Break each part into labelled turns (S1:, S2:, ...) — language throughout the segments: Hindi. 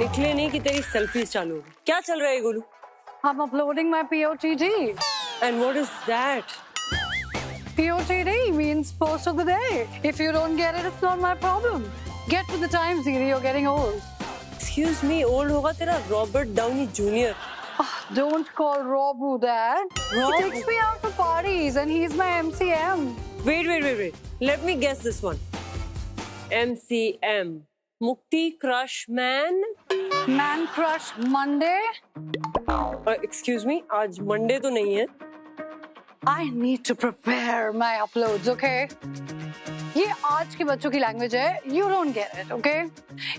S1: निकले नहीं कि तेरी सेल्फीज चालू हो गई। क्या चल रहा है Golu?
S2: I'm uploading my POTD.
S1: And what is that?
S2: POTD means post of the day. If you don't get it, it's not my problem. Get with the times, Didi. You're getting old.
S1: Excuse me, old होगा तेरा Robert Downey junior.
S2: Don't call Robu that.
S1: Rob?
S2: He takes me out for parties and he's my MCM.
S1: Wait. Let me guess this one. MCM. Mukti Crush Man?
S2: Man Crush Monday?
S1: Excuse me, आज Monday तो नहीं है।
S2: I need to prepare my uploads, okay? ये आज के बच्चों की लैंग्वेज है. You don't get it, okay?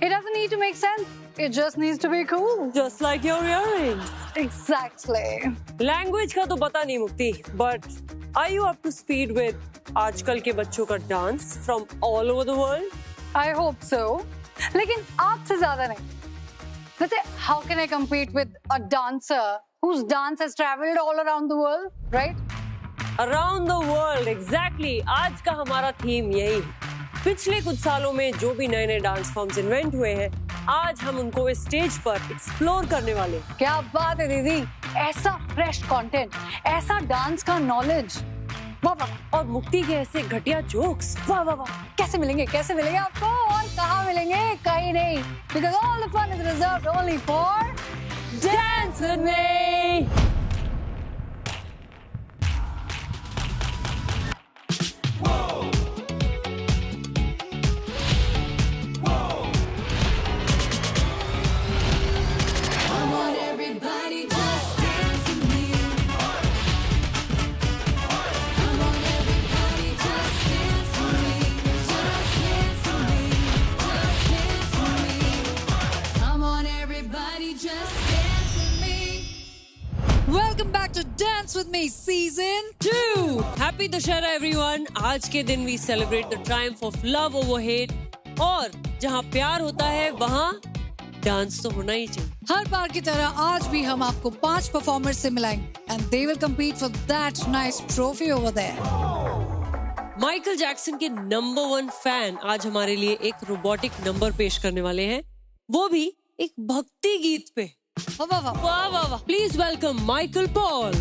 S2: It doesn't need to make sense. It just needs to be cool.
S1: Just like your earrings.
S2: Exactly.
S1: Language का तो पता नहीं मुक्ति, but are you up to speed with आजकल के बच्चों का dance from all over the world?
S2: I hope so. लेकिन आपसे ज्यादा नहीं. वैसे how can I compete with a dancer whose dance has traveled all around the world, right?
S1: Around the world, exactly. आज का हमारा थीम यही है। पिछले कुछ सालों में जो भी नए नए डांस फॉर्म्स इन्वेंट हुए हैं, आज हम उनको इस स्टेज पर एक्सप्लोर करने वाले हैं।
S2: क्या बात है दीदी, ऐसा फ्रेश कंटेंट, ऐसा डांस का नॉलेज, वाह वाह।
S1: और मुक्ति के ऐसे घटिया जोक्स,
S2: वाह वाह वाह। कैसे मिलेंगे आपको और कहाँ मिलेंगे? कहीं नहीं, because all the fun is reserved only for
S1: Dance with me.
S3: Welcome back to Dance with Me Season 2.
S1: Happy Dussehra everyone. आज के दिन we celebrate the triumph of love over hate. और जहाँ प्यार होता है वहाँ डांस तो होना ही चाहिए।
S3: हर बार की तरह आज भी हम आपको 5 परफॉर्मर्स से मिलाएंगे and they will compete for that nice trophy over there.
S1: Michael Jackson के नंबर 1 फैन आज हमारे लिए एक रोबोटिक नंबर पेश करने वाले हैं, वो भी एक भक्ति गीत पे।
S3: वाह वाह वाह।
S1: Please welcome Michael Paul.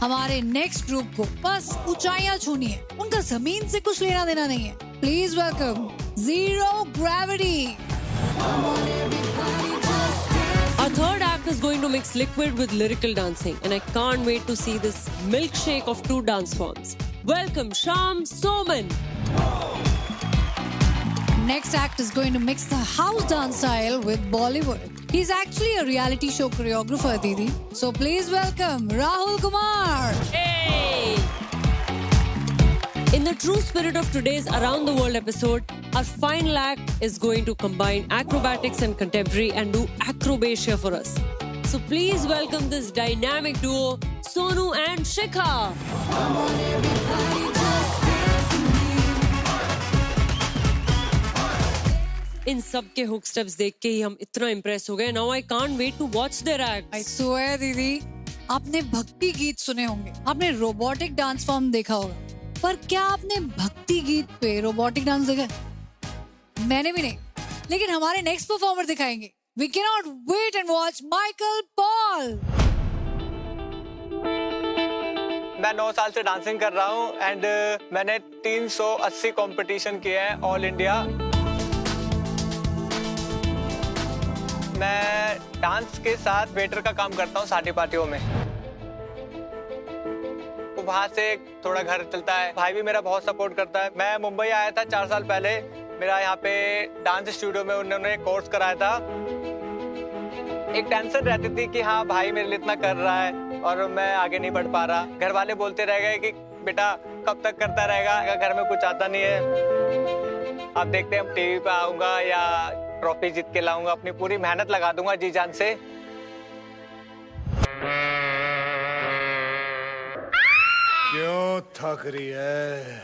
S3: हमारे नेक्स्ट ग्रुप को बस ऊंचाइयां छूनी है, उनका जमीन से कुछ लेना देना नहीं है। Please welcome zero gravity.
S1: Our third act is going to mix liquid with lyrical dancing, and I can't wait to see this milkshake of 2 dance forms. Welcome Sham Soman.
S3: Next act is going to mix the house dance style with Bollywood. He's actually a reality show choreographer, Didi. So please welcome Rahul Kumar.
S1: Hey! In the true spirit of today's Around the World episode, our final act is going to combine acrobatics and contemporary and do acrobatia for us. So please welcome this dynamic duo, Sonu and Shikha. Come on, everybody, just dance with me. इन सब के हुक स्टेप्स देख के ही हम इतना इम्प्रेस हो गए। Now I can't wait to watch their acts.
S3: I swear, दीदी, आपने भक्ति गीत सुने होंगे, आपने रोबोटिक डांस फॉर्म देखा होगा, पर क्या आपने भक्ति गीत पे रोबोटिक डांस देखा? मैंने भी नहीं, लेकिन हमारे नेक्स्ट परफॉर्मर दिखाएंगे। We cannot wait and watch Michael Paul.
S4: मैं 9 साल से डांसिंग कर रहा हूँ एंड मैंने 380 कंपटीशन किए हैं ऑल इंडिया। मैं डांस के साथ वेटर का काम करता हूँ शादी पार्टियों में। तो वहाँ से थोड़ा घर चलता है। भाई भी मेरा बहुत सपोर्ट करता है। मैं मुंबई आया था 4 साल पहले। मेरा यहाँ पे डांस स्टूडियो में उन्होंने कोर्स कराया था। एक टेंशन रहती थी कि हाँ भाई मेरे लिए इतना कर रहा है और मैं आगे नहीं बढ़ पा रहा। घर वाले बोलते रह गए कि बेटा कब तक करता रहेगा, घर में कुछ आता नहीं है। अब देखते हैं टीवी पे आऊंगा या ट्रॉफी जीत के लाऊंगा। अपनी पूरी मेहनत लगा दूंगा जी जान से।
S5: क्यों थक रही है?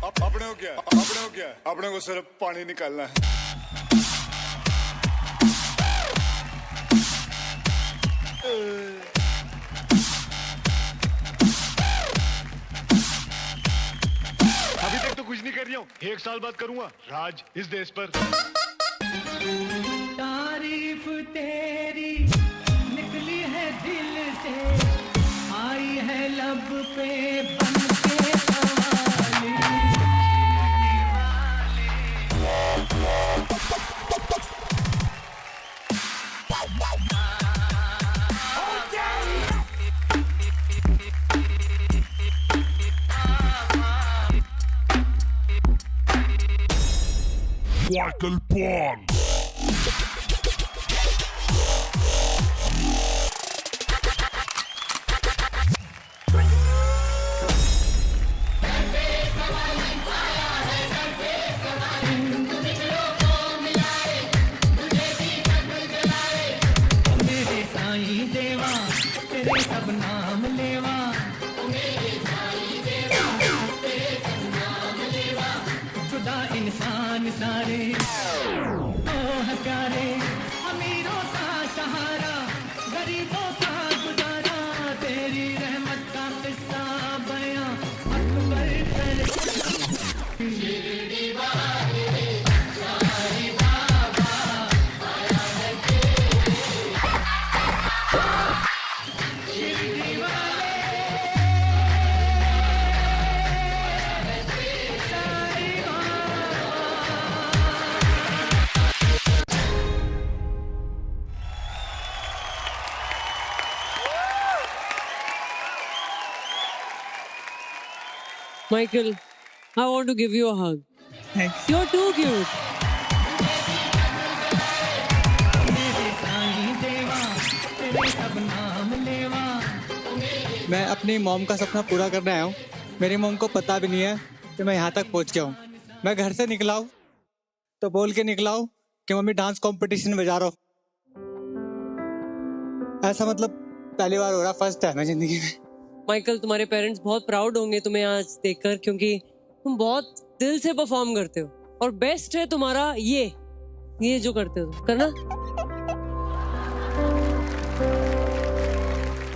S5: अपने को सिर्फ पानी निकालना है।
S6: अभी तक तो कुछ नहीं कर रही हूँ, 1 साल बाद करूंगा राज इस देश पर।
S7: तारीफ तेरी निकली है दिल से, आई है लब पे बन के सवाली।
S6: Michael Paul.
S7: मेरे साईं देवा तेरे सब नाम लेवा, खुदा इंसान सारे तो हकारे, अमीरों का सहारा गरीबों का गुजारा, तेरी रहमत का किस्सा बयां अकबर कर।
S1: Michael, I want to give you a hug.
S8: Thanks.
S1: You're too cute.
S4: मैं अपनी मॉम का सपना पूरा करने आया हूँ। मेरी मॉम को पता भी नहीं है कि मैं यहाँ तक पहुँच गया हूँ। मैं घर से निकला हूँ तो बोल के निकला हूँ कि मम्मी डांस कंपटीशन में जा रहा हूँ। ऐसा मतलब पहली बार हो रहा, फर्स्ट टाइम है जिंदगी में।
S1: माइकल, तुम्हारे पेरेंट्स बहुत प्राउड होंगे तुम्हें आज देखकर, क्योंकि तुम बहुत दिल से परफॉर्म करते हो और बेस्ट है तुम्हारा ये जो करते हो करना।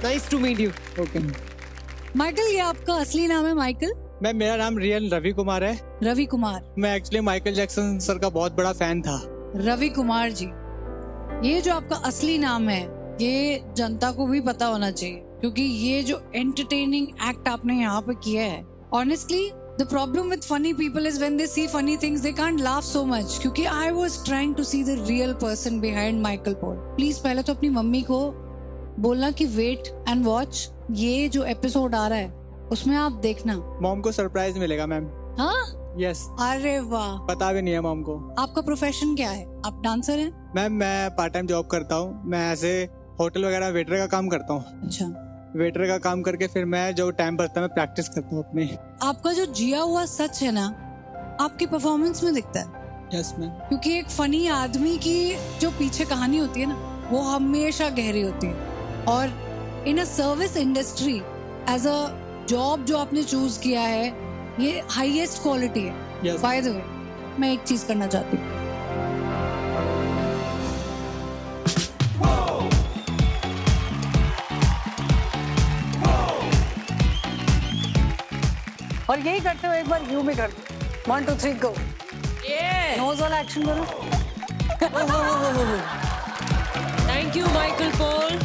S1: Nice to meet you.
S4: Okay
S3: Michael, ये आपका असली नाम है माइकल?
S4: मेरा नाम रियल रवि कुमार है।
S3: रवि कुमार।
S4: मैं एक्चुअली माइकल जैक्सन सर का बहुत बड़ा फैन था।
S3: रवि कुमार जी, ये जो आपका असली नाम है ये जनता को भी पता होना चाहिए, क्योंकि ये जो एंटरटेनिंग एक्ट आपने यहाँ पे किया है, honestly the problem with funny people is when they see funny things they can't laugh so much, क्योंकि I was trying to see the real person behind Michael Paul. Please पहले तो अपनी मम्मी को बोलना कि वेट एंड वॉच, ये जो एपिसोड आ रहा है उसमें आप देखना।
S4: मॉम को सरप्राइज मिलेगा मैम।
S3: हाँ,
S4: यस।
S3: अरे वाह।
S4: पता भी नहीं है मॉम को।
S3: आपका प्रोफेशन क्या है? आप डांसर हैं?
S4: मैम मैं पार्ट टाइम जॉब करता हूँ। मैं ऐसे होटल वगैरह वेटर का काम करता हूँ।
S3: अच्छा।
S4: वेटर का काम करके फिर मैं जो टाइम बचता है मैं प्रैक्टिस करता हूँ अपनी।
S3: आपका जो जिया हुआ सच है ना, आपकी परफॉर्मेंस में दिखता है।
S4: Yes ma'am.
S3: क्योंकि एक फनी आदमी की जो पीछे कहानी होती है ना, वो हमेशा गहरी होती है। और in a service industry as a job जो आपने चूज किया है, ये हाईएस्ट क्वालिटी है।
S4: Yes.
S3: बाय द वे, मैं एक चीज करना चाहती हूँ।
S2: और यही करते हो, एक बार यू भी कर दो। 1 2 3 गो। नोज वाला एक्शन करो।
S1: Thank you Michael Paul.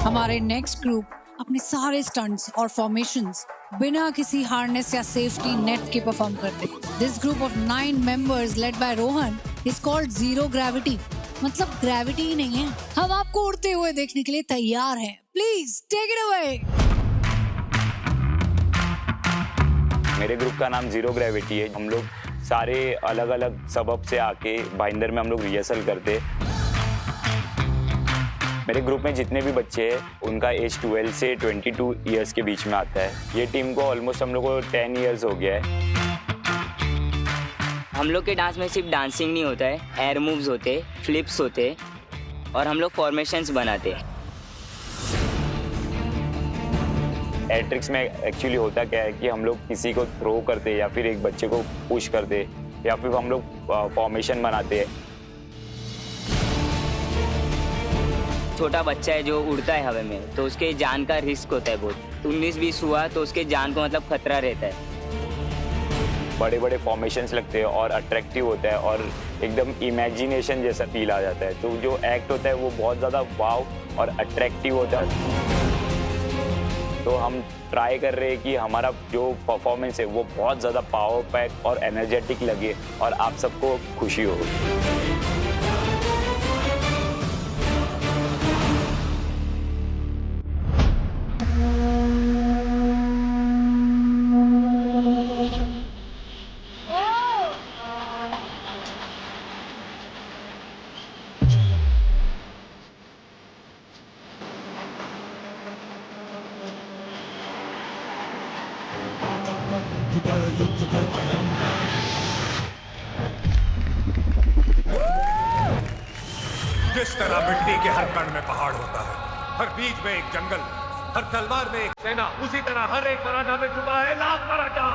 S3: हमारे नेक्स्ट ग्रुप अपने सारे स्टंट्स और फॉर्मेशंस बिना किसी हार्नेस या सेफ्टी नेट के परफॉर्म करते। This group of 9 members led by Rohan is called zero gravity. मतलब ग्रेविटी ही नहीं है। हम आपको उड़ते हुए देखने के लिए तैयार हैं। Please take it away.
S9: मेरे ग्रुप का नाम जीरो ग्रेविटी है। हम लोग सारे अलग अलग सबब से आके भाईंदर में हम लोग रिहर्सल करते। मेरे ग्रुप में जितने भी बच्चे हैं उनका एज 12 से 22 इयर्स के बीच में आता है। ये टीम को ऑलमोस्ट हम लोग को 10 इयर्स हो गया है।
S10: हम लोग के डांस में सिर्फ डांसिंग नहीं होता है, एयर मूव्स होते, फ्लिप्स होते और हम लोग फॉर्मेशंस बनाते।
S9: एयर ट्रिक्स में एक्चुअली होता क्या है कि हम लोग किसी को थ्रो करते या फिर एक बच्चे को पुश करते या फिर हम लोग फॉर्मेशन बनाते हैं।
S10: छोटा बच्चा है जो उड़ता है हवा में, तो उसके जान का रिस्क होता है बहुत। 19-20 हुआ तो उसके जान को मतलब खतरा रहता है।
S9: बड़े बड़े फॉर्मेशंस लगते हैं और अट्रैक्टिव होता है और एकदम इमेजिनेशन जैसा फील आ जाता है। तो जो एक्ट होता है वो बहुत ज़्यादा वाव और अट्रैक्टिव होता है। तो हम ट्राई कर रहे हैं कि हमारा जो परफॉर्मेंस है वो बहुत ज़्यादा पावर पैक और एनर्जेटिक लगे और आप सबको खुशी हो।
S8: जिस तरह मिट्टी के हर कण में पहाड़ होता है, हर बीज में एक जंगल, हर तलवार में एक सेना, उसी तरह हर एक मराठा में छुपा है लाख मराठा।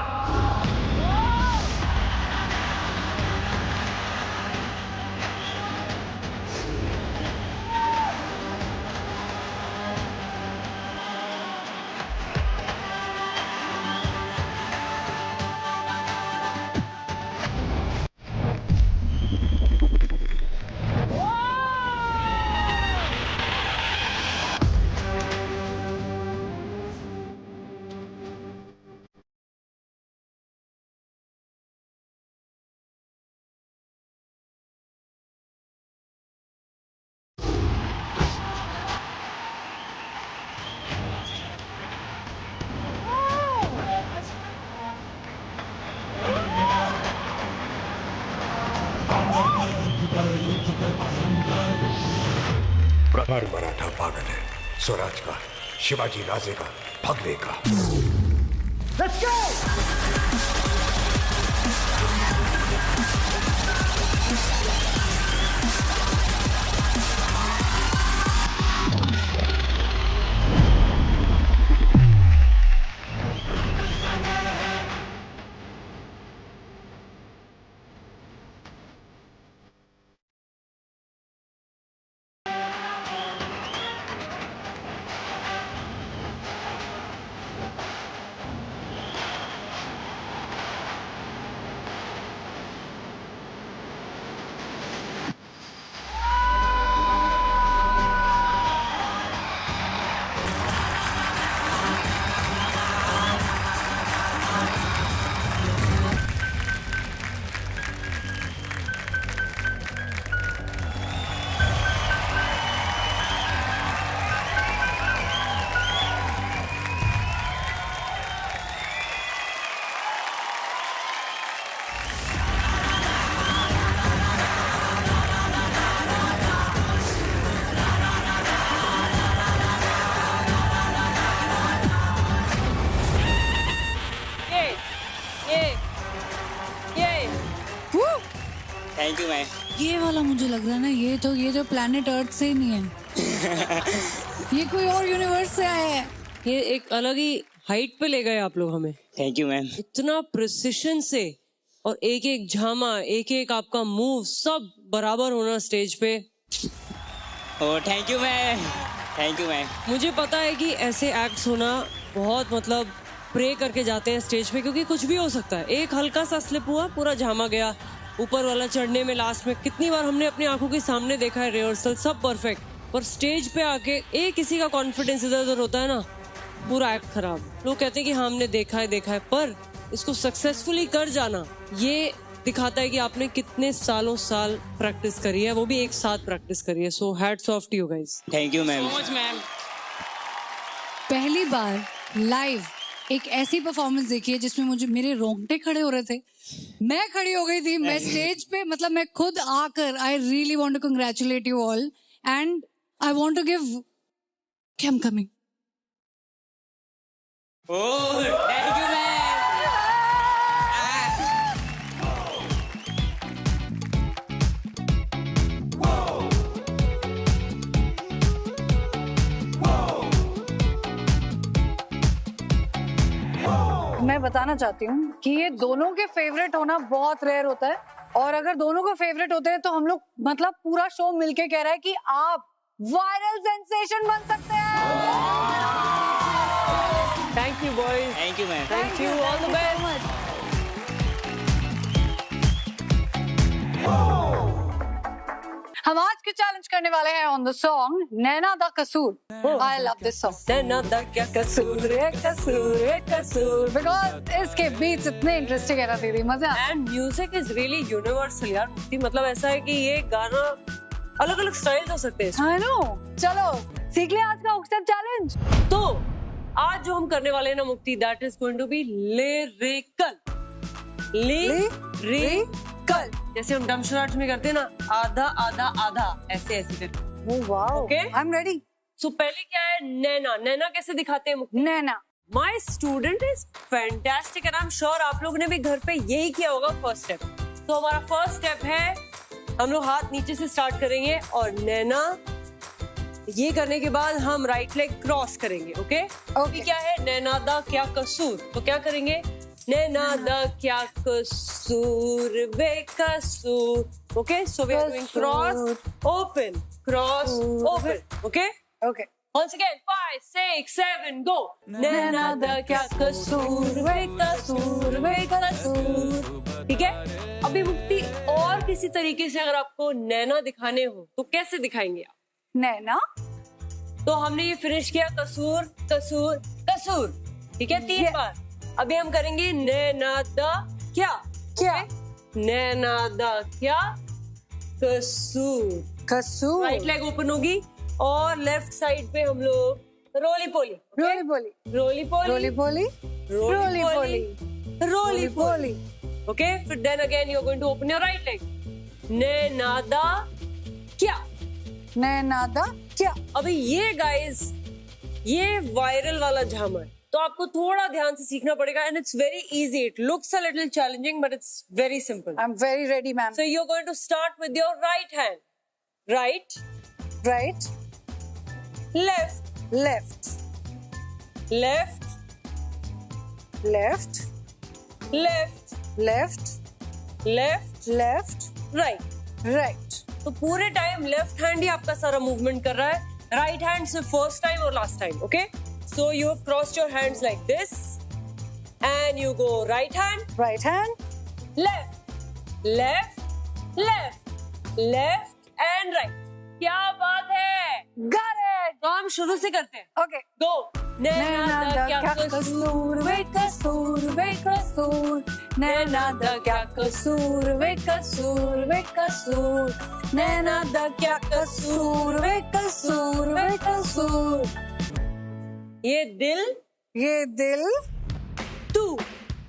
S8: हर मराठा पागल है, स्वराज का, शिवाजी राजे का, भगवे का। Let's go!
S10: Thank you ma'am.
S3: ये वाला मुझे लग रहा है ना, ये जो प्लैनेट अर्थ से ही नहीं है। ये कोई और यूनिवर्स से आया है।
S1: ये एक अलग ही हाइट पे ले गए आप लोग हमें।
S10: Thank you ma'am.
S1: इतना प्रिसिशन से और एक एक झामा, एक एक आपका मूव सब बराबर होना स्टेज पे।
S10: ओह thank you ma'am, thank you ma'am.
S1: मुझे पता है कि ऐसे एक्ट्स होना बहुत मतलब प्रे करके जाते हैं स्टेज पे, क्योंकि कुछ भी हो सकता है। एक हल्का सा स्लिप हुआ, पूरा झामा गया। ऊपर वाला चढ़ने में लास्ट में कितनी बार हमने अपनी आंखों के सामने देखा है रिहर्सल, सब परफेक्ट, पर स्टेज पे आके एक किसी का कॉन्फिडेंस इधर उधर होता है ना, पूरा एक्ट खराब। लोग कहते हैं कि हाँ हमने देखा है, पर इसको सक्सेसफुली कर जाना ये दिखाता है कि आपने कितने साल प्रैक्टिस करी है, वो भी एक साथ प्रैक्टिस करी है। So hats off to you guys.
S10: Thank you ma'am.
S3: पहली बार लाइव एक ऐसी परफॉर्मेंस देखी है जिसमें मेरे रोंगटे खड़े हो रहे थे, मैं खड़ी हो गई थी, मैं स्टेज पे मतलब मैं खुद आकर I really want to congratulate you all and I want to give I am coming.
S10: Oh thank you ma'am.
S2: मैं बताना चाहती हूँ कि ये दोनों के फेवरेट होना बहुत रेयर होता है, और अगर दोनों को फेवरेट होते हैं तो हम लोग मतलब पूरा शो मिलके कह रहा है कि आप वायरल सेंसेशन बन सकते हैं।
S1: Thank you boys,
S10: thank you ma'am,
S1: thank you, all the best.
S2: हम आज के चैलेंज करने वाले हैं ऑन द सॉन्ग नैना दा कसूर। आई लव दिस सॉन्ग,
S1: नैना दा क्या कसूर है, कसूर है, कसूर।
S2: बिकॉज इसके बीट्स इतने इंटरेस्टिंग है ना दीदी, मजा।
S1: And music is really universal यार मुक्ति, मतलब ऐसा है कि ये गाना अलग अलग स्टाइल हो सकते हैं।
S2: I know. चलो सीख ले आज का हुक स्टेप चैलेंज।
S1: तो आज जो हम करने वाले हैं ना Mukti, that is going to be lyrical. Lyrical जैसे हम डम शराट में करते हैं ना, आधा आधा आधा, ऐसे ऐसे करते।
S2: Oh wow,
S1: okay,
S2: I am ready.
S1: So पहले क्या है, नैना। नैना कैसे दिखाते हैं Mukti?
S2: Naina.
S1: My student is fantastic and I am sure आप लोगों ने भी घर पे यही किया होगा फर्स्ट स्टेप। तो हमारा फर्स्ट स्टेप है, हम लोग हाथ नीचे से स्टार्ट करेंगे और नैना, ये करने के बाद हम राइट लेग क्रॉस करेंगे। Okay
S2: okay.
S1: क्या है, नैना दा क्या कसूर। तो क्या करेंगे, नैना दा क्या कसूर बेकसूर। Okay, so we are doing cross open, cross open. Okay
S2: okay,
S1: once again 5 6 7 go। नैना दा क्या कसूर बेकसूर बेकसूर। ठीक है, अभी मुक्ति और किसी तरीके से अगर आपको नैना दिखाने हो तो कैसे दिखाएंगे आप?
S2: नैना।
S1: तो हमने ये फिनिश किया, कसूर कसूर कसूर। ठीक है, 3 बार। अभी हम करेंगे नैना दा क्या
S2: क्या,
S1: नैना दा क्या कसूर।
S2: कसूर।
S1: राइट लेग ओपन होगी और लेफ्ट साइड पे हम लोग roly poly.
S2: Roly poly,
S1: roly poly,
S2: roly poly,
S1: roly poly, roly poly.
S2: Poly.
S1: Okay, फिर then again you are going to open your right leg. Naina दा क्या,
S2: नैना दा क्या।
S1: अभी ये गाइस, ये वायरल वाला झामर, तो आपको थोड़ा ध्यान से सीखना पड़ेगा and it's very easy. It looks a little challenging but it's very simple.
S2: I am very ready ma'am.
S1: So you are going to start with your right hand. Right,
S2: right,
S1: left,
S2: left,
S1: left,
S2: left,
S1: left,
S2: left,
S1: left,
S2: left,
S1: right,
S2: right.
S1: तो पूरे टाइम लेफ्ट हैंड ही आपका सारा मूवमेंट कर रहा है, राइट हैंड सिर्फ फर्स्ट टाइम और last time. Okay, so you have crossed your hands like this and you go right hand,
S2: right hand,
S1: left, left, left, left and right. क्या बात है,
S2: गॉट इट।
S1: तो हम शुरू से करते हैं।
S2: ओके,
S1: गो। नैना दा क्या कसूर वे कसूर वे कसूर, नैना दा क्या कसूर वे कसूर वे कसूर, नैना दा क्या कसूर वे कसूर वे कसूर। ये दिल,
S2: ये दिल,
S1: तू,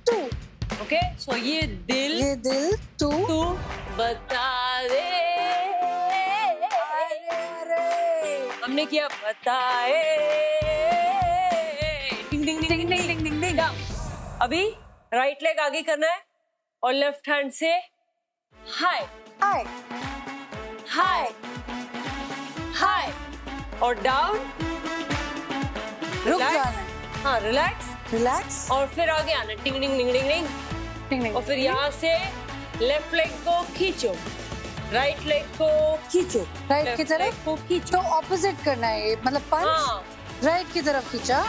S2: तू।
S1: ओके, सो ये दिल,
S2: ये दिल, तू,
S1: तू बता दे। हमने किया बताए, डिंग डिंग डिंग डिंग डिंग डिंग डिंग। अभी राइट लेग आगे करना है और लेफ्ट हैंड से हाय
S2: हाय,
S1: हाय हाय और डाउन।
S2: रुक जाना,
S1: हाँ रिलैक्स,
S2: रिलैक्स
S1: और फिर आगे आना, टिंग डिंग डिंग डिंग डिंग।
S2: डिंग डिंग।
S1: और फिर यहाँ से लेफ्ट लेग को खींचो, राइट लेग को खींचो,
S2: राइट की तरफ
S1: को खींचो।
S2: तो ऑपोजिट करना है ये, मतलब पंच।
S1: हाँ,
S2: राइट की तरफ खींचा,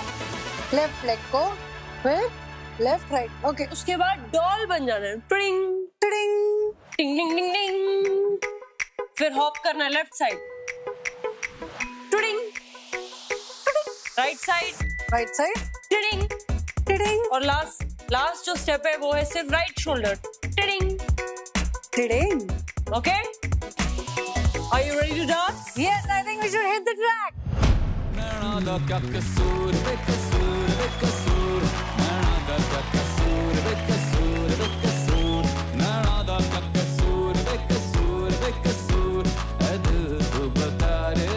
S2: लेफ्ट लेग को, फिर लेफ्ट राइट। ओके,
S1: उसके बाद डॉल बन जाना है, टिंग
S2: टिडिंग,
S1: टिंग टिंग टिंग टिंग। फिर हॉप करना है लेफ्ट साइड, टिडिंग, राइट साइड,
S2: राइट साइड,
S1: टिडिंग,
S2: टिडिंग,
S1: और लास्ट जो स्टेप है वो है सिर्फ राइट शोल्डर, टिडिंग
S2: टिडिंग।
S1: Okay, are you ready to dance?
S2: Yes, I think we should hit the track.
S11: Naina दा क्या कसूर बेकसूर बेकसूर, नैना दा क्या कसूर बेकसूर बेकसूर, नैना दा क्या कसूर बेकसूर बेकसूर, ऐ दिल तू बता रे।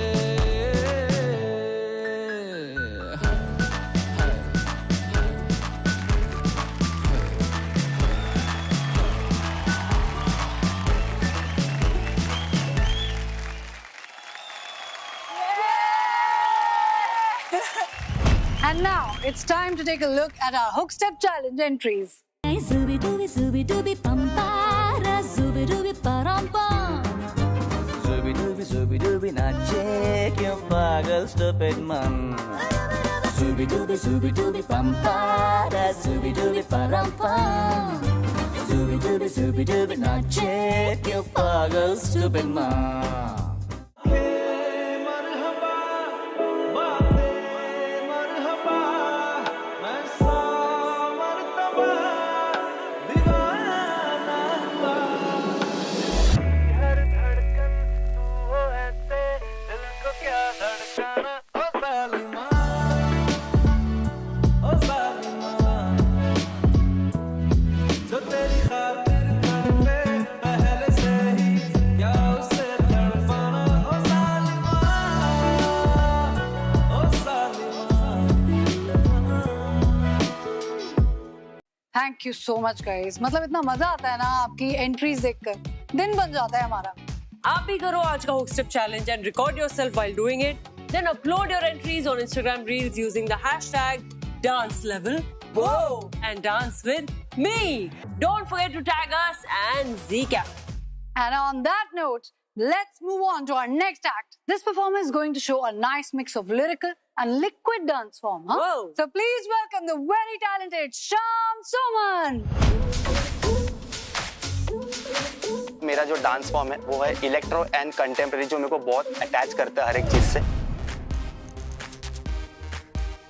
S2: And And now it's time to take a look at our hook step challenge entries.
S12: Zooby dooby zooby dooby pam para zooby dooby param pam.
S13: Zooby dooby nache kyun pagal stupid man. Zooby dooby pam para zooby dooby param pam. Zooby dooby nache kyun pagal stupid man.
S2: Thank you so much guys. मतलब इतना मजा आता है ना आपकी एंट्रीज देखकर, दिन बन जाता है हमारा.
S1: आप भी करो आज का hook step challenge and record yourself while doing it. Then upload your entries on Instagram Reels using the hashtag #DanceLevel and dance with me. Don't forget to tag us and Zcafe.
S2: And on that note, let's move on to our next act. This performer is going to show a nice mix of lyrical and liquid dance form. So please welcome the very talented Shyam Suman.
S14: मेरा जो डांस फॉर्म है वो है इलेक्ट्रो एंड कंटेम्प्रेरी, जो मेरे को बहुत अटैच करता है हर एक चीज से.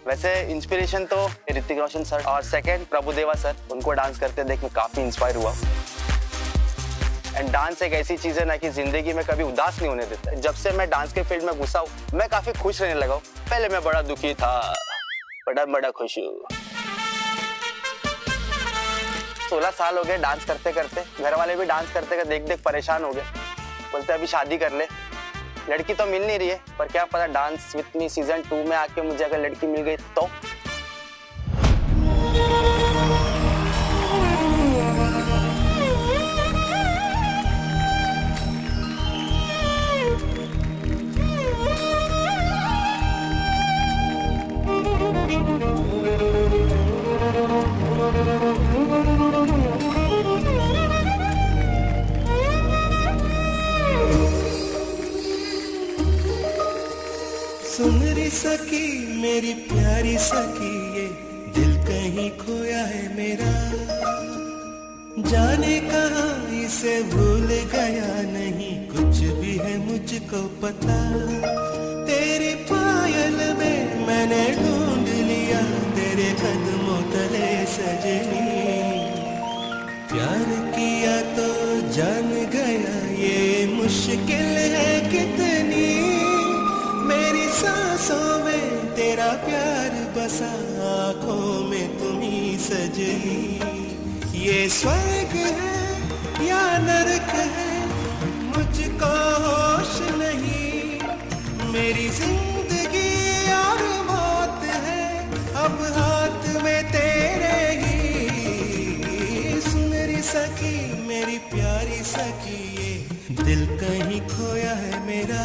S14: वैसे इंस्पिरेशन तो ऋतिक रोशन सर और सेकंड प्रभुदेवा सर, उनको डांस करते देख मैं काफी इंस्पायर हुआ. एंड डांस एक ऐसी चीज है ना कि जिंदगी में कभी उदास नहीं होने देता. जब से मैं डांस के फील्ड में घुसा हूँ मैं काफी खुश रहने लगा हूँ. पहले मैं बड़ा दुखी था, बड़ा खुश हूँ. 16 साल हो गए डांस करते करते. घर वाले भी डांस करते देख देख परेशान हो गए. बोलते अभी शादी कर ले. लड़की तो मिल नहीं रही है, पर क्या पता डांस विथ मी सीजन 2 में आके मुझे अगर लड़की मिल गई तो.
S15: सुन री सकी मेरी प्यारी सखी, ये दिल कहीं खोया है मेरा. जाने कहाँ इसे भूल गया, नहीं कुछ भी है मुझको पता. तेरी पायल में मैंने ढूंढ लिया तेरे कदमों तले सजनी. प्यार किया तो जान गया ये मुश्किल है कितनी. मेरी सांसों में तेरा प्यार बसा, आँखों में तुम्ही सजनी. ये स्वर्ग है या नरक है मुझको होश नहीं. मेरी जिंदगी और मौत है अब हाथ में तेरे ही. सुन री सकी मेरी प्यारी सखी, ये दिल कहीं खोया है मेरा.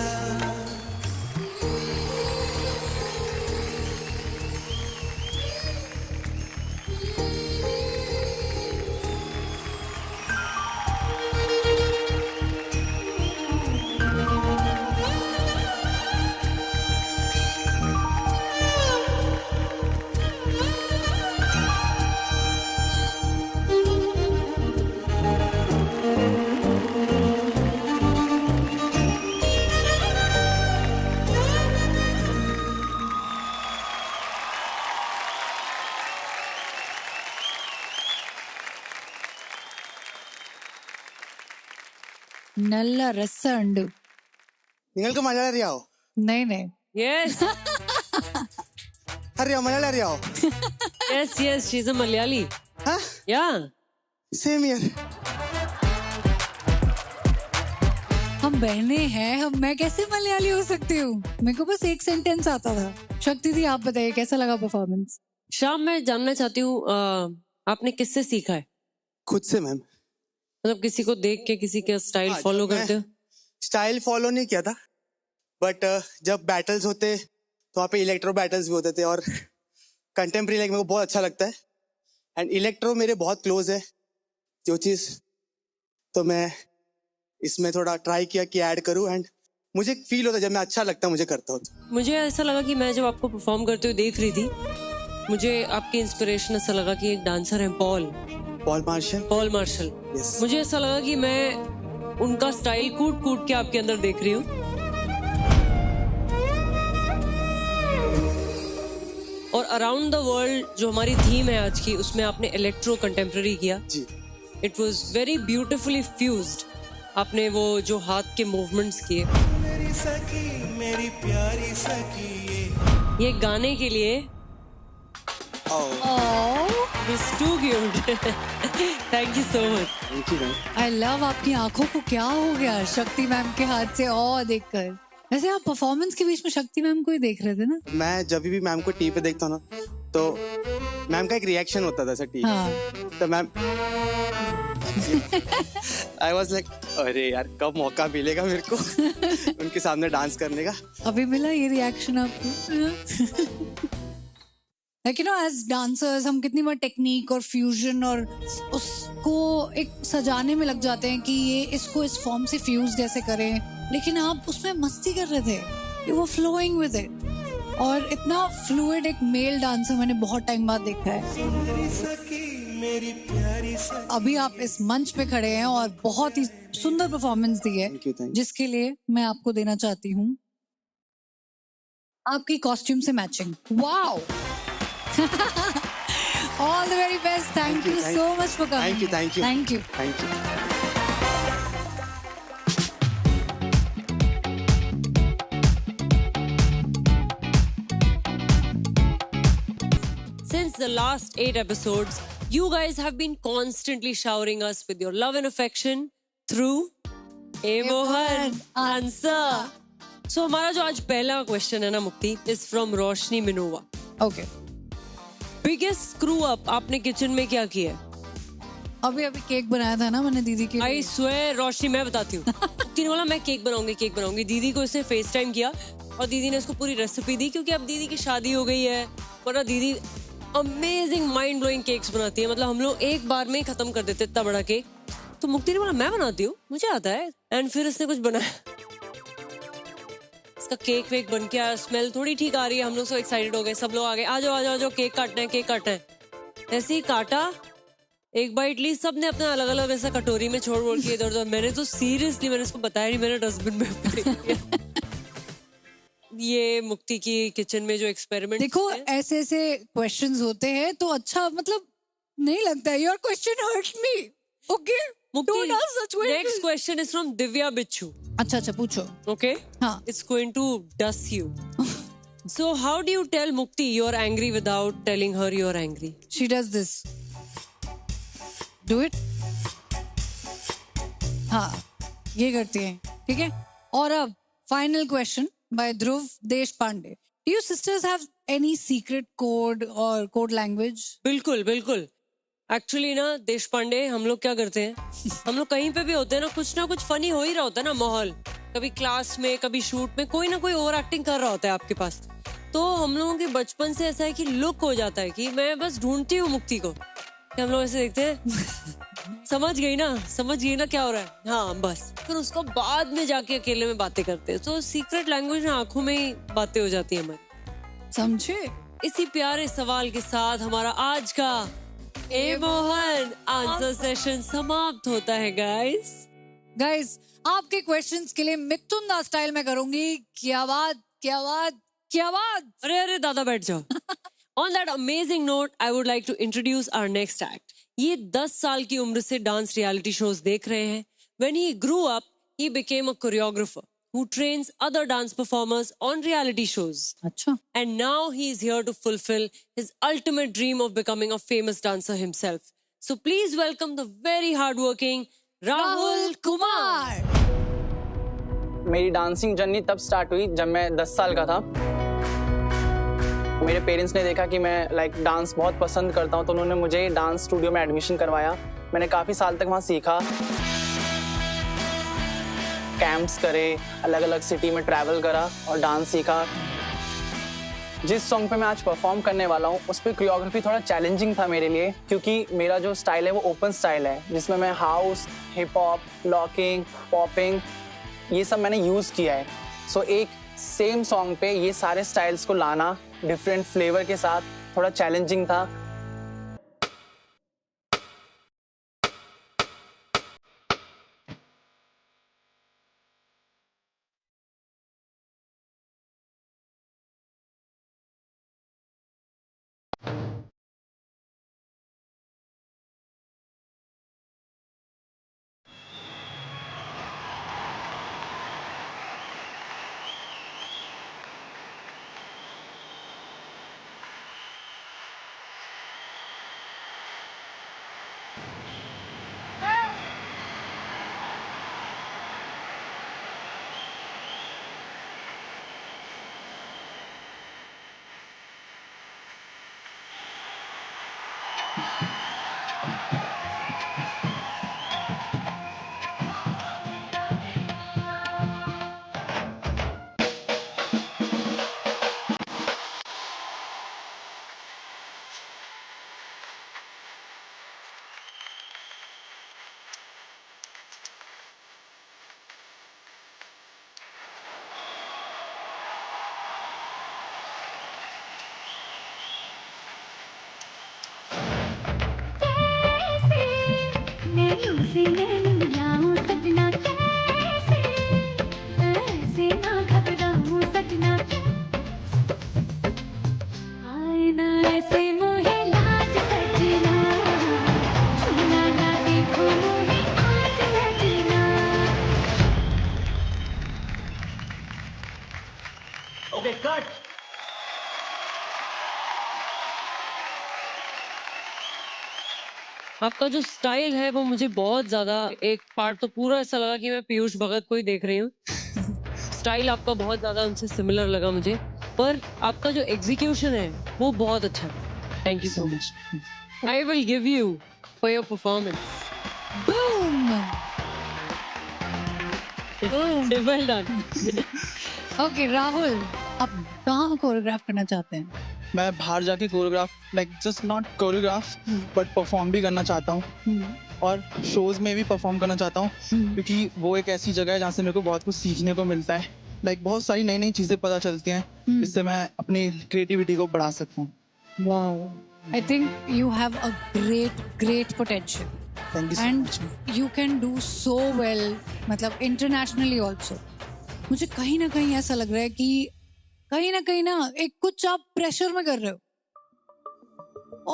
S3: നല്ല രസമുണ്ട്.
S16: നിങ്ങൾക്ക് മലയാളം അറിയാവോ?
S3: नहीं
S1: Yes.
S16: അറിയാവോ? മലയാളം അറിയാവോ?
S1: Yes, she's a Malayali.
S16: Huh?
S1: Yeah.
S16: Same here.
S3: हम बहने हैं, मैं कैसे मलयाली हो सकती हूँ? मेरे को बस एक सेंटेंस आता था. शक्ति दी आप बताइए कैसा लगा परफॉर्मेंस?
S1: शाम मैं जानना चाहती हूँ आपने किससे सीखा है?
S16: खुद से मैम.
S1: मतलब किसी को देख के किसी का स्टाइल फॉलो करते हो?
S16: स्टाइल फॉलो नहीं किया था, बट जब बैटल्स होते तो वहाँ पे इलेक्ट्रो बैटल्स भी होते थे और कंटेम्प्रेरी लाइक मेरे को बहुत अच्छा लगता है एंड इलेक्ट्रो मेरे बहुत क्लोज है जो चीज, तो मैं इसमें थोड़ा ट्राई किया कि ऐड करूं एंड मुझे फील होता है जब मैं अच्छा लगता है मुझे करता हूँ।
S1: मुझे ऐसा लगा कि मैं जब आपको परफॉर्म करते हुए देख रही थी, मुझे आपकी इंस्पिरेशन ऐसा लगा कि एक डांसर है पॉल मार्शल। मुझे ऐसा लगा कि मैं उनका स्टाइल कूट कूट के आपके अंदर देख रही हूँ। और अराउंड द वर्ल्ड जो हमारी थीम है आज की, उसमें आपने इलेक्ट्रो कंटेम्प्रेरी किया जी। It was very beautifully fused. आपने वो जो हाथ के मूवमेंट्स किए,
S15: मेरी प्यारी सखी,
S1: ये गाने के लिए too cute. Thank you so much.
S3: I love आपकी आंखों को क्या हो गया शक्ति मैम के हाथ से देखकर। वैसे आप परफॉर्मेंस के बीच में शक्ति मैम को ही देख रहे थे ना?
S16: मैं जब भी मैम को टीवी पे देखता हूँ ना, तो मैम का एक रिएक्शन होता था टीवी। हाँ। तो मैम आई वाज लाइक अरे यार कब मौका मिलेगा मेरे को उनके सामने डांस करने का।
S3: अभी मिला ये रिएक्शन आपको? Like, you know, as dancers हम कितनी बार टेक्निक और फ्यूजन और उसको एक सजाने में लग जाते हैं कि ये इसको इस फॉर्म से फ्यूज कैसे करें, लेकिन आप उसमें मस्ती कर रहे थे, you were flowing with it। और इतना फ्लूइड एक मेल डांसर मैंने बहुत टाइम बाद देखा है। अभी आप इस मंच पे खड़े हैं और बहुत ही सुंदर परफॉर्मेंस दी है, जिसके लिए मैं आपको देना चाहती हूँ आपकी कॉस्ट्यूम से matching. Wow! All the very best. Thank you so much for coming. Thank you.
S1: Since the last 8 episodes, you guys have been constantly showering us with your love and affection through Mohan Answer. So हमारा जो आज पहला क्वेश्चन है ना Mukti, is from Roshni Minova.
S3: Okay.
S1: Biggest screw up आपने किचन में क्या किया?
S3: अभी केक बनाया था ना मैंने दीदी के लिए।
S1: आई स्वेयर रोशनी मैं बताती हूँ। तीन बोला मैं केक बनाऊंगी। दीदी को इसने फेस टाइम किया और दीदी ने उसको पूरी रेसिपी दी, क्योंकि अब दीदी की शादी हो गई है। वरना दीदी अमेजिंग माइंड ब्लोइंग केक्स बनाती है, मतलब हम लोग एक बार में ही खत्म कर देते इतना बड़ा केक। तो मुक्ति ने बोला मैं बनाती हूँ, मुझे आता है। एंड फिर उसने कुछ बनाया, इसका केक वेक बन के आया, स्मेल थोड़ी ठीक आ रही है। हम लोग सब एक्साइटेड हो गए, सब लोग आ गए, आ जाओ केक काटना है। ऐसे ही काटा, एक बाइट ली, सबने अपना अलग अलग ऐसा कटोरी में छोड़ के इधर उधर। मैंने तो सीरियसली मैंने उसको बताया नहीं, मैंने डस्टबिन में फेंक दिया। ये मुक्ति की किचन में जो एक्सपेरिमेंट,
S3: देखो ऐसे क्वेश्चंस होते हैं तो अच्छा मतलब नहीं लगता है। Your question hurts me. Okay
S1: next question is from Divya Bichhu.
S3: अच्छा पूछो।
S1: ओके हाँ, it's going to dust you. So how do you tell Mukti you're angry without telling her you're angry?
S3: She does this. Do it. हाँ, ये करती है, ठीक है। और अब final question by Dhruv Deshpande. Do you sisters have any secret code or code language?
S1: बिल्कुल। एक्चुअली ना देशपांडे, हम लोग क्या करते हैं, हम लोग कहीं पे भी होते हैं ना कुछ फनी हो ही रहा होता है ना माहौल। कभी क्लास में, कभी शूट में, कोई ना कोई ओवर एक्टिंग कर रहा होता है आपके पास। तो हम लोगों के बचपन से ऐसा है कि लुक हो जाता है कि मैं बस ढूंढती हूँ मुक्ति को, कि हम लोग ऐसे देखते हैं समझ गई ना क्या हो रहा है, हाँ बस। फिर उसको बाद में जाके अकेले में बातें करते हैं। तो सीक्रेट लैंग्वेज ना आंखों में ही बातें हो जाती है हमारी,
S3: समझे।
S1: इसी प्यारे सवाल के साथ हमारा आज का मोहन आंसर सेशन समाप्त होता है।
S3: गाइस आपके क्वेश्चंस के लिए मिथुन दा स्टाइल में करूंगी क्या बात।
S1: अरे दादा बैठ जाओ। On that amazing note, I would like to introduce our next act. ये 10 साल की उम्र से डांस रियलिटी शोज देख रहे हैं। When he grew up, he became a choreographer who trains other dance performers on reality shows.
S3: अच्छा.
S1: And now he is here to fulfill his ultimate dream of becoming a famous dancer himself. So please welcome the very hardworking Rahul Kumar.
S17: मेरी डांसिंग जर्नी तब स्टार्ट हुई जब मैं 10 साल का था। मेरे पेरेंट्स ने देखा कि मैं डांस बहुत पसंद करता हूँ, तो उन्होंने मुझे डांस स्टूडियो में एडमिशन करवाया। मैंने काफ़ी साल तक वहाँ सीखा, कैंप्स करे, अलग अलग सिटी में ट्रैवल करा और डांस सीखा। जिस सॉन्ग पे मैं आज परफॉर्म करने वाला हूँ उस पर कोरियोग्राफी थोड़ा चैलेंजिंग था मेरे लिए, क्योंकि मेरा जो स्टाइल है वो ओपन स्टाइल है, जिसमें मैं house, hip hop, locking, popping ये सब मैंने यूज़ किया है। सो एक सेम सॉन्ग पे ये सारे स्टाइल्स को लाना डिफरेंट फ्लेवर के साथ थोड़ा चैलेंजिंग था।
S7: Okay, cut.
S1: आपका जो स्टाइल है वो मुझे बहुत ज्यादा, एक पार्ट तो पूरा ऐसा लगा कि मैं पीयूष भगत को ही देख रही हूँ। स्टाइल आपका बहुत ज्यादा उनसे सिमिलर लगा मुझे, पर आपका जो एग्जीक्यूशन है वो बहुत अच्छा है। Thank you so much. I will give you for your performance.
S3: Boom.
S1: Well done.
S3: Okay Rahul, आप कहाँ कोरियोग्राफ करना चाहते हैं?
S17: मैं बाहर जाके choreograph like just not choreograph but perform भी करना चाहता हूँ और शोज में भी परफॉर्म करना चाहता हूँ, क्योंकि वो एक ऐसी जगह है जहाँ से मेरे को बहुत कुछ सीखने को मिलता है। लाइक बहुत सारी नई नई चीज़ें पता चलती हैं, जिससे मैं अपनी क्रिएटिविटी को बढ़ा सकता हूँ।
S3: Wow, I think you have a great potential.
S17: Thank you so much.
S3: And you can do so well, मतलब internationally also. मुझे कहीं ना कहीं ऐसा लग रहा है कि कहीं ना एक कुछ आप प्रेशर में कर रहे हो,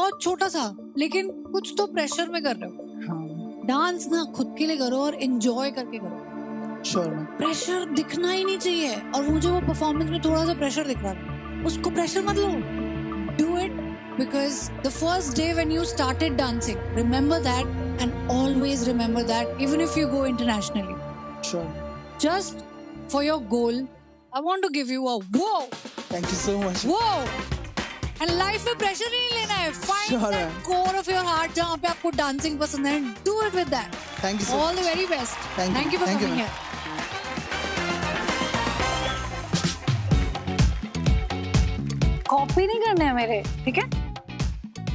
S3: और छोटा सा, लेकिन कुछ तो प्रेशर में कर रहे हो। डांस ना खुद के लिए करो और एंजॉय करके करो।
S17: Sure.
S3: प्रेशर दिखना ही नहीं चाहिए, और मुझे वो परफॉर्मेंस में थोड़ा सा प्रेशर दिख रहा था। उसको प्रेशर मत लो, do it because the first day when you started dancing, remember that and always remember that, even if you go internationally.
S17: Sure.
S3: Just for your goal, I want to give you a whoa.
S17: Thank you so much.
S3: Whoa. And life में pressure नहीं लेना है. Find
S17: Sure,
S3: that
S17: man.
S3: core of your heart जहाँ पे आपको dancing पसंद है. Do it with that.
S17: Thank you so
S3: All
S17: much.
S3: the very best.
S17: Thank you.
S3: for
S17: Thank you,
S3: coming
S17: man.
S3: here.
S2: Copy नहीं करना है मेरे, ठीक है?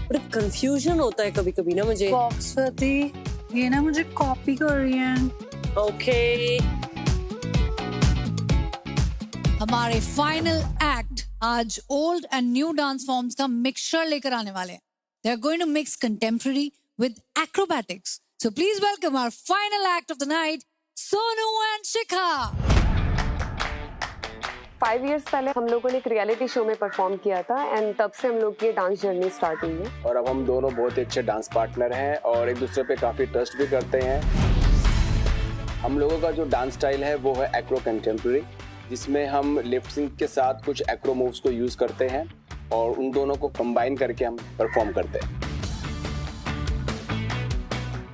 S1: बड़ा कंफ्यूजन होता है कभी कभी ना मुझे।
S2: बॉक्सवती, ये ना मुझे कॉपी कर रही है।
S1: ओके।
S3: हमारे फाइनल एक्ट आज old and new dance forms का मिक्सचर लेकर आने वाले हैं। They are going to mix contemporary with acrobatics. So please welcome our final act of the night, Sonu and Shikha.
S18: 5 years पहले हम लोगों ने एक रियलिटी शो में परफॉर्म किया था एंड तब से हम लोग की डांस जर्नी स्टार्ट हुई है।
S19: और अब हम दोनों बहुत ही अच्छे डांस पार्टनर हैं और एक दूसरे पे काफी ट्रस्ट भी करते हैं। हम लोगों का जो डांस स्टाइल है वो है एक्रो कंटेम्प्रेरी, जिसमें हम लिप सिंक के साथ कुछ एक्रो मूव्स को यूज करते हैं और उन दोनों को कंबाइन करके हम परफॉर्म करते हैं।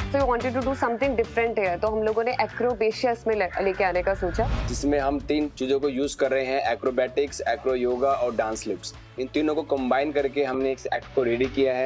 S18: So we wanted to do something different here, तो हम लोगों ने एक्रोबेशियस में लेके आने का सोचा,
S19: जिसमें हम 3 चीजों को यूज कर रहे हैं, एक्रोबैटिक्स, एक्रो योगा और डांस लिप्स। इन तीनों को कंबाइन करके हमने एक एक्ट को रेडी किया है।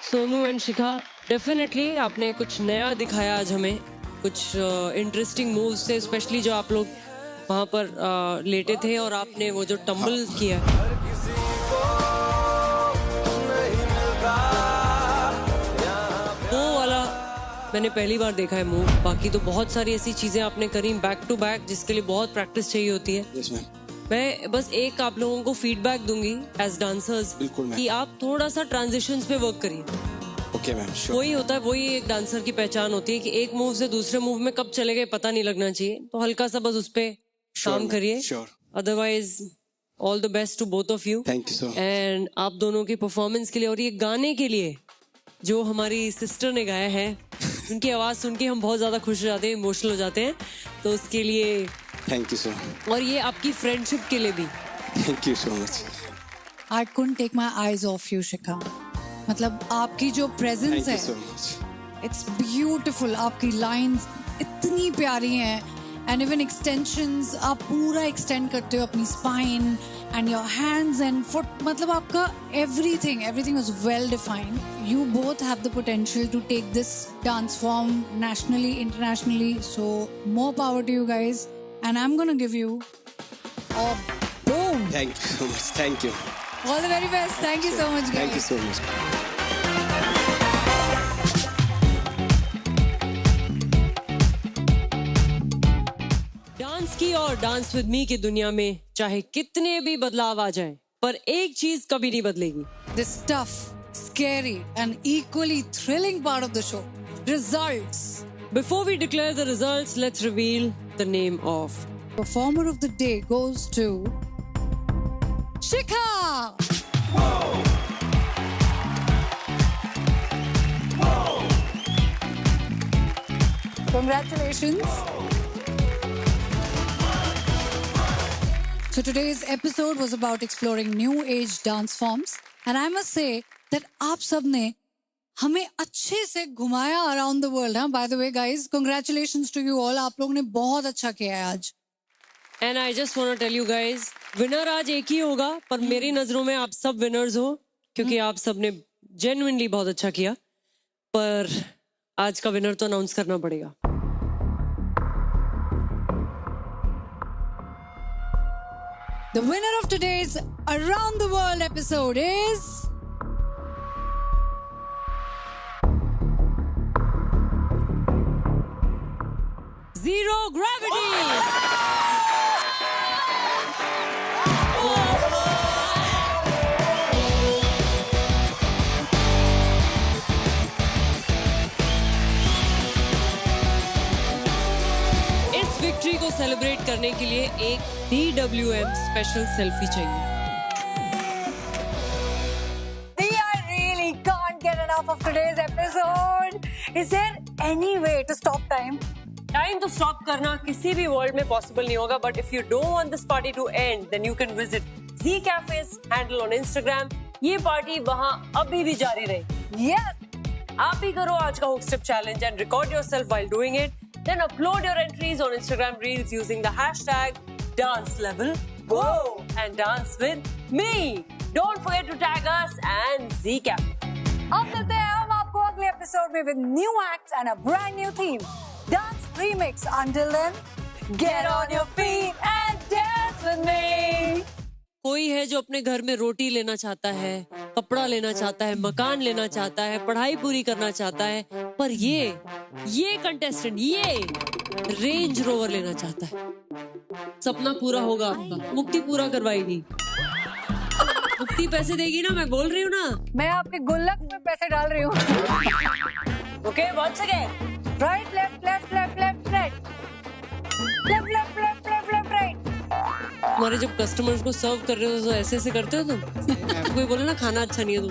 S1: सोनू एंड शिखा, डेफिनेटली आपने कुछ नया दिखाया आज हमें, कुछ इंटरेस्टिंग मूव्स थे, स्पेशली जो आप लोग वहाँ पर लेटे थे और आपने वो जो टम्बल किया, वो वाला मैंने पहली बार देखा है मूव। बाकी तो बहुत सारी ऐसी चीजें आपने करी बैक टू बैक जिसके लिए बहुत प्रैक्टिस चाहिए होती है।
S16: Yes, ma'am.
S1: मैं बस एक आप लोगों को फीडबैक दूंगी एज डांसर्स कि आप थोड़ा सा ट्रांजिशंस पे वर्क करिए।
S16: Okay ma'am, sure.
S1: वही होता है, वही एक डांसर की पहचान होती है कि एक मूव से दूसरे मूव में कब चले गए पता नहीं लगना चाहिए, तो हल्का सा बस उस पे काम करिए। Otherwise all the best to both of you.
S16: Thank you so much.
S1: And आप दोनों की परफॉर्मेंस के लिए और ये गाने के लिए जो हमारी सिस्टर ने गाया है, उनकी आवाज सुन के हम बहुत ज्यादा खुश हो जाते हैं, इमोशनल हो जाते हैं, तो उसके लिए
S16: थैंक यू सो मच।
S1: और ये आपकी फ्रेंडशिप के लिए भी
S16: thank you so much.
S3: I couldn't take my eyes off you, शिखा। मतलब आपकी जो प्रेजेंस
S16: थैंक
S3: है,
S16: you so much.
S3: It's beautiful. आपकी लाइंस इतनी प्यारी हैं, एंड इवन एक्सटेंशंस आप पूरा एक्सटेंड करते हो अपनी spine and your hands and foot, मतलब आपका everything was well defined. You both have the potential to take this dance form nationally, internationally, so more power to you guys, and I am gonna give you a boom.
S16: Thank you so much. Thank you.
S3: All the very best. Thank you so much.
S16: Thank you so much.
S1: Dance की और डांस विद मी की दुनिया में चाहे कितने भी बदलाव आ जाएं, पर एक चीज कभी नहीं बदलेगी।
S3: This tough, scary and equally thrilling part of the show, results.
S1: Before we declare the results, let's reveal the name of
S3: Performer of the day goes to Shikha. Congratulations. So today's episode was about exploring new age dance forms, and I must say that आप सब ने हमें अच्छे से घुमाया around the world. हाँ, by the way guys, congratulations to you all. आप लोगों ने बहुत अच्छा किया है आज.
S1: And I just want to tell you guys, winner आज एक ही होगा, पर मेरी नजरों में आप सब winners हो, क्योंकि आप सब ने genuinely बहुत अच्छा किया, पर आज का winner तो अनाउंस करना पड़ेगा।
S3: The winner of today's Around the World episode is
S1: Zero Gravity. इस विक्ट्री को सेलिब्रेट करने के लिए एक DWM स्पेशल सेल्फी चाहिए।
S2: I really can't get enough of today's episode. Is there any way to stop time?
S1: Time तो स्टॉप करना किसी भी वर्ल्ड में पॉसिबल नहीं होगा, but if you don't want this party to end, then you can visit Z Cafe's handle on Instagram। ये पार्टी वहाँ अभी भी जारी रहे।
S2: Yes.
S1: आप भी करो आज का hook step challenge and record yourself while doing it, then upload your entries on Instagram Reels using the hashtag #DanceLevelWhoa and dance with me. Don't forget to tag us and Z Cafe.
S2: अब मिलते हैं हम आपको अगले एपिसोड में with new acts and a brand new theme. Dance remix. Until then, get on your feet and dance with me.
S1: कोई है जो अपने घर में रोटी लेना चाहता है, कपड़ा लेना चाहता है, मकान लेना चाहता है, पढ़ाई पूरी करना चाहता है, पर ये कंटेस्टेंट ये रेंज रोवर लेना चाहता है। सपना पूरा होगा आपका, मुक्ति पूरा करवाएगी। मुक्ति पैसे देगी ना, मैं बोल रही हूँ ना।
S2: मैं आपके गुल्लक में पैसे डाल रही हूँ।
S1: Okay, once again.
S2: Right, left, left, left, left, right. Left, left, left, left, left, right.
S1: तुम्हारे जब कस्टमर्स को सर्व कर रहे हो तो ऐसे करते हो तुम? कोई बोले ना खाना अच्छा नहीं है तो